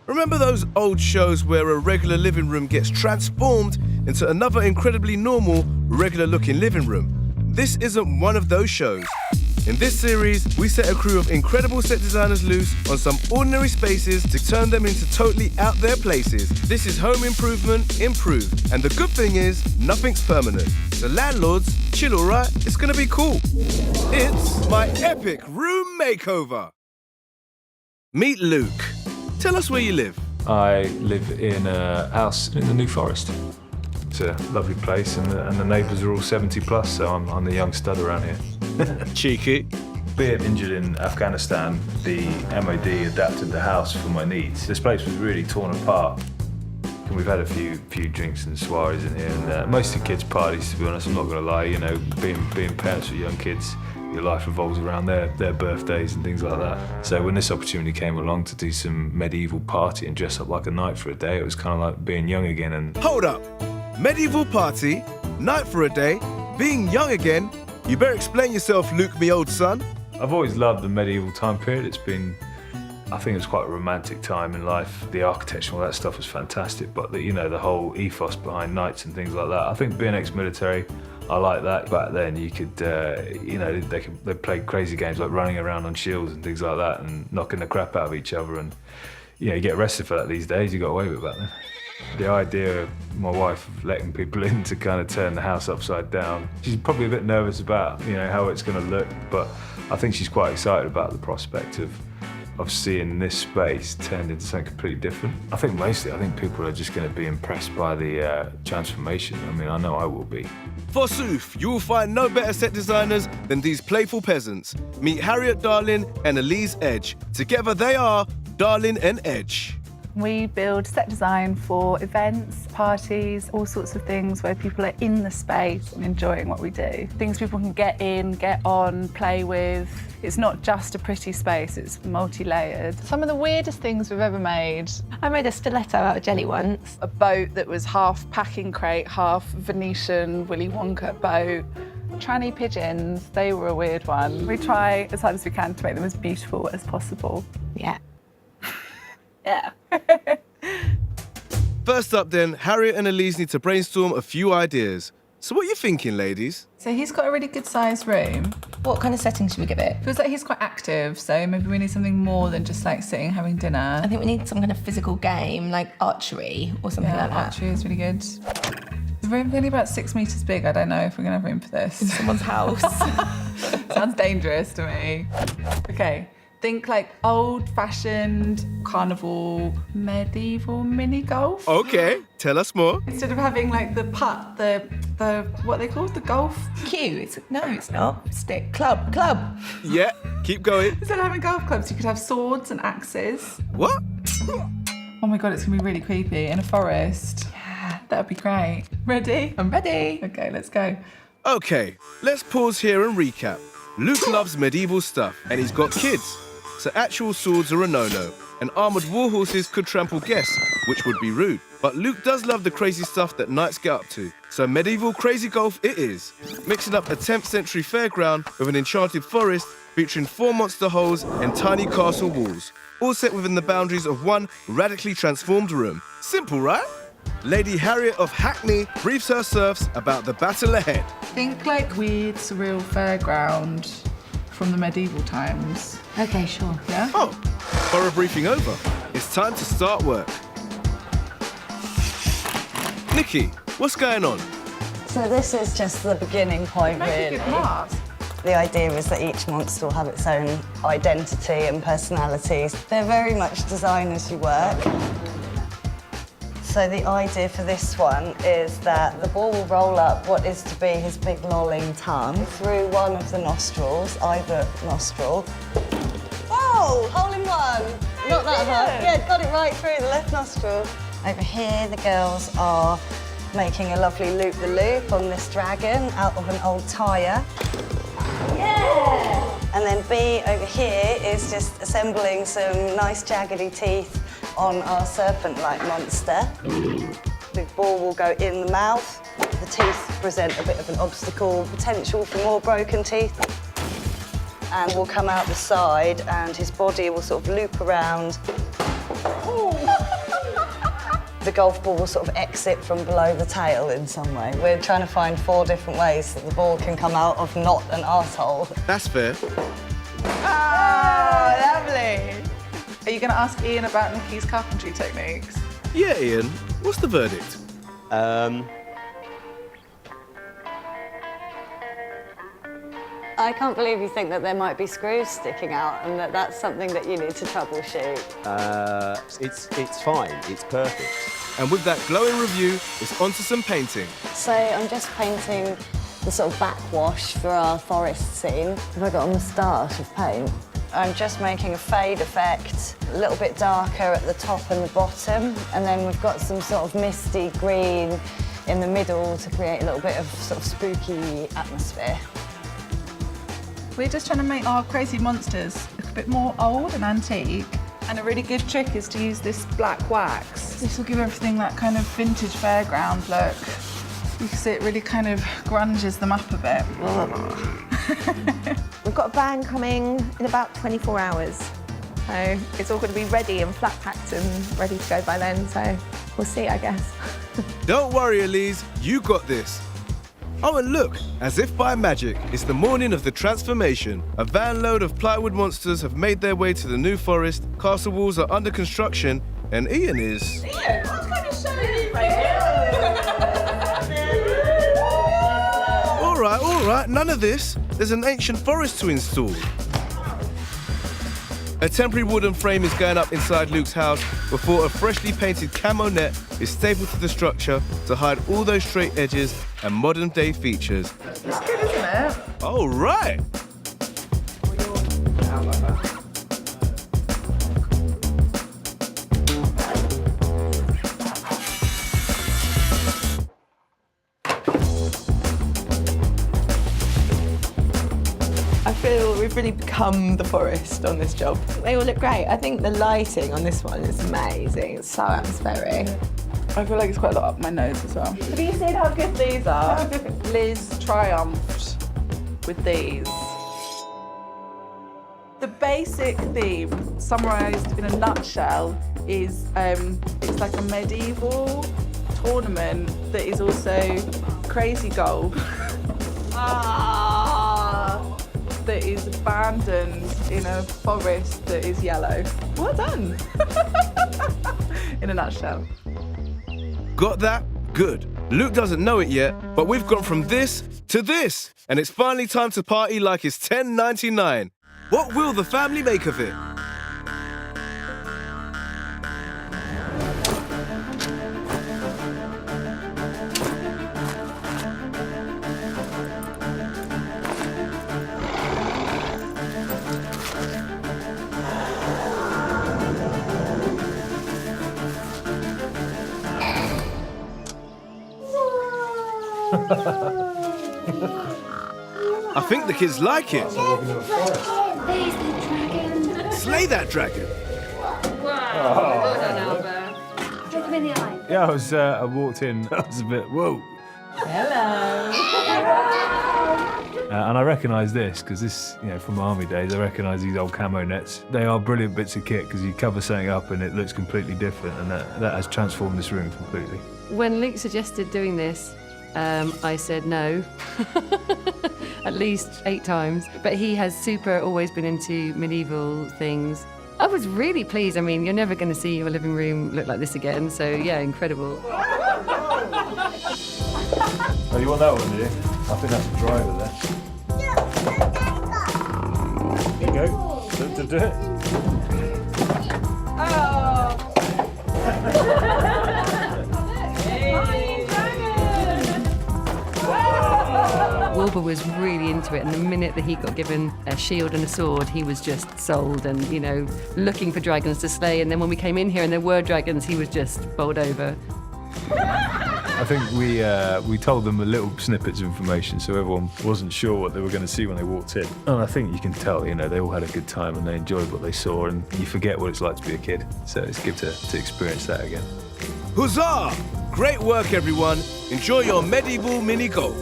Remember those old shows where a regular living room gets transformed into another incredibly normal, regular-looking living room? This isn't one of those shows. In this series, we set a crew of incredible set designers loose on some ordinary spaces to turn them into totally out there places. This is home improvement improved. And the good thing is, nothing's permanent. So landlords, chill alright, it's gonna be cool. It's my epic room makeover. Meet Luke. Tell us where you live. I live in a house in the New Forest. It's a lovely place, and the neighbours are all 70 plus, so I'm the young stud around here. Cheeky. Being injured in Afghanistan, the MOD adapted the house for my needs. This place was really torn apart. And we've had a few drinks and soirees in here, and mostly kids' parties, to be honest. I'm not going to lie. You know, being parents with young kids, your life revolves around their birthdays and things like that. So when this opportunity came along to do some medieval party and dress up like a knight for a day, it was kind of like being young again. And hold up. Medieval party, night for a day, being young again. You better explain yourself, Luke, me old son. I've always loved the medieval time period. I think it was quite a romantic time in life. The architecture and all that stuff was fantastic, but the whole ethos behind knights and things like that. I think being ex-military, I like that. Back then, you could, they played crazy games like running around on shields and things like that, and knocking the crap out of each other. And you get arrested for that these days. You got away with it back then. The idea of my wife of letting people in to kind of turn the house upside down, she's probably a bit nervous about how it's going to look, but I think she's quite excited about the prospect of seeing this space turned into something completely different. I think people are just going to be impressed by the transformation. I mean, I know I will be. Forsooth, you will find no better set designers than these playful peasants. Meet Harriet Darlin and Elise Edge. Together they are Darlin and Edge. We build set design for events, parties, all sorts of things where people are in the space and enjoying what we do. Things people can get in, get on, play with. It's not just a pretty space, it's multi-layered. Some of the weirdest things we've ever made. I made a stiletto out of jelly once. A boat that was half packing crate, half Venetian Willy Wonka boat. Tranny pigeons, they were a weird one. We try as hard as we can to make them as beautiful as possible. Yeah. Yeah. First up then, Harriet and Elise need to brainstorm a few ideas. So what are you thinking, ladies? So he's got a really good sized room. What kind of setting should we give it? Feels like he's quite active, so maybe we need something more than just like sitting having dinner. I think we need some kind of physical game, like archery or something like that. Archery is really good. The room's only about 6 meters big. I don't know if we're gonna have room for this. In someone's house. Sounds dangerous to me. Okay. Think like old-fashioned carnival, medieval mini golf. Okay, tell us more. Instead of having like the putt, the what they call the golf cue. No, it's not. Stick. Club. Yeah, keep going. Instead of having golf clubs, you could have swords and axes. What? Oh my God, it's gonna be really creepy in a forest. Yeah. That would be great. Ready? I'm ready. Okay, let's go. Okay, let's pause here and recap. Luke loves medieval stuff, and he's got kids. So actual swords are a no-no, and armoured war horses could trample guests, which would be rude. But Luke does love the crazy stuff that knights get up to. So medieval crazy golf it is, mixing up a 10th century fairground with an enchanted forest featuring 4 monster holes and tiny castle walls, all set within the boundaries of one radically transformed room. Simple, right? Lady Harriet of Hackney briefs her serfs about the battle ahead. Think like weird, surreal fairground from the medieval times. Okay, sure. Yeah? Oh, for a briefing over. It's time to start work. Nikki, what's going on? So this is just the beginning point, really. The idea is that each monster will have its own identity and personalities. They're very much design as you work. So the idea for this one is that the ball will roll up what is to be his big lolling tongue through one of the nostrils, either nostril. Oh, hole in one! Not that hard. Yeah, got it right through the left nostril. Over here, the girls are making a lovely loop-the-loop on this dragon out of an old tyre. Yeah! And then B over here is just assembling some nice jaggedy teeth on our serpent-like monster. The ball will go in the mouth. The teeth present a bit of an obstacle, potential for more broken teeth. And will come out the side and his body will sort of loop around. Ooh. the golf ball will sort of exit from below the tail in some way. We're trying to find 4 different ways that the ball can come out of not an arsehole. That's fair. Oh, lovely. Are you going to ask Ian about Nikki's carpentry techniques? Yeah, Ian, what's the verdict? I can't believe you think that there might be screws sticking out and that that's something that you need to troubleshoot. It's fine, it's perfect. And with that glowing review, it's on to some painting. So I'm just painting the sort of backwash for our forest scene. Have I got a moustache of paint? I'm just making a fade effect, a little bit darker at the top and the bottom, and then we've got some sort of misty green in the middle to create a little bit of sort of spooky atmosphere. We're just trying to make our crazy monsters look a bit more old and antique. And a really good trick is to use this black wax. This will give everything that kind of vintage fairground look. You can see it really kind of grunges them up a bit. We've got a band coming in about 24 hours. So it's all going to be ready and flat packed and ready to go by then. So we'll see, I guess. Don't worry, Elise, you got this. Oh, and look, as if by magic, it's the morning of the transformation. A van load of plywood monsters have made their way to the new forest, castle walls are under construction, and Ian is... Ian, what kind of show are you making? All right, none of this. There's an ancient forest to install. A temporary wooden frame is going up inside Luke's house before a freshly painted camo net is stapled to the structure to hide all those straight edges and modern-day features. It's good, isn't it? All right. I feel we've really become the forest on this job. They all look great. I think the lighting on this one is amazing. It's so atmospheric. I feel like it's quite a lot up my nose as well. Have you seen how good these are? Liz triumphed with these. The basic theme, summarised in a nutshell, is it's like a medieval tournament that is also crazy golf. That is abandoned in a forest that is yellow. Well done. In a nutshell. Got that? Good. Luke doesn't know it yet, but we've gone from this to this, and it's finally time to party like it's 10.99. What will the family make of it? I think the kids like it. There's the dragon. Slay that dragon. Wow. Well done, Albert. Look him in the eye. Yeah, I walked in, I was a bit, whoa. Hello. And I recognise this, because this, from army days, I recognise these old camo nets. They are brilliant bits of kit, because you cover something up and it looks completely different, and that has transformed this room completely. When Luke suggested doing this, I said no, at least 8 times. But he has always been into medieval things. I was really pleased. I mean, you're never going to see your living room look like this again. So yeah, incredible. Oh, you want that one, do you? I think that's the driver there. Here you go. Do it. Wilbur was really into it, and the minute that he got given a shield and a sword, he was just sold and, looking for dragons to slay. And then when we came in here and there were dragons, he was just bowled over. I think we told them a little snippets of information so everyone wasn't sure what they were going to see when they walked in. And I think you can tell, they all had a good time and they enjoyed what they saw, and you forget what it's like to be a kid. So it's good to experience that again. Huzzah! Great work, everyone. Enjoy your medieval mini golf.